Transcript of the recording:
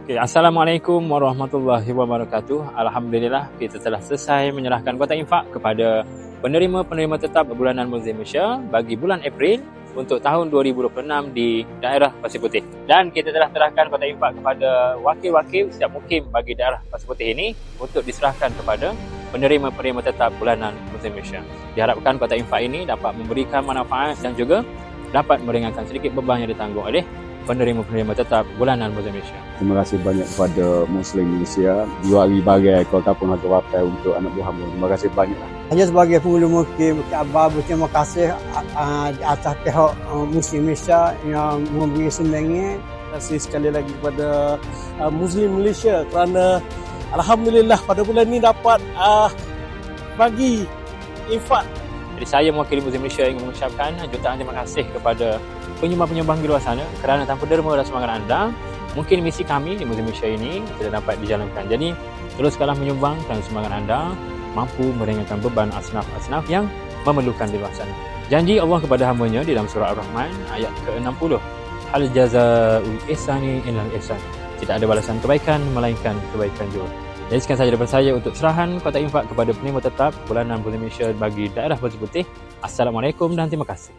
Okay, Assalamualaikum warahmatullahi wabarakatuh. Alhamdulillah kita telah selesai menyerahkan kotak infak kepada penerima-penerima tetap bulanan Muslim Malaysia bagi bulan April untuk tahun 2026 di daerah Pasir Putih. Dan kita telah serahkan kotak infak kepada wakil-wakil setiap mukim bagi daerah Pasir Putih ini untuk diserahkan kepada penerima-penerima tetap bulanan Muslim Malaysia. Diharapkan kotak infak ini dapat memberikan manfaat dan juga dapat meringankan sedikit beban yang ditanggung oleh penerima-penerima tetap bulanan Muslim Malaysia. Terima kasih banyak kepada Muslim Malaysia. 2 hari bagai kau kapung harga wapai untuk anak buah hamba. Terima kasih banyak. Hanya sebagai penghulu mukim, Abah berterima kasih atas pihak Muslim Malaysia yang memberi sumbangan. Terima kasih sekali lagi kepada Muslim Malaysia kerana Alhamdulillah pada bulan ini dapat bagi infak. Jadi saya mewakili Muslim Malaysia ingin mengucapkan jutaan terima kasih kepada penyumbang-penyumbang di luar sana kerana tanpa derma dan semangat anda, mungkin misi kami di Muslim Malaysia ini tidak dapat dijalankan. Jadi teruskanlah menyumbang dan semangat anda mampu meringankan beban asnaf-asnaf yang memerlukan di luar sana. Janji Allah kepada hamba-Nya di dalam surah Ar-Rahman ayat ke-60. Hal jazaa'ul ihsani illal ihsan. Tidak ada balasan kebaikan melainkan kebaikan juga. Jadi sekian sahaja daripada saya untuk serahan kotak infak kepada penerima tetap bulanan Muslim Malaysia bagi daerah Pasir Putih. Assalamualaikum dan terima kasih.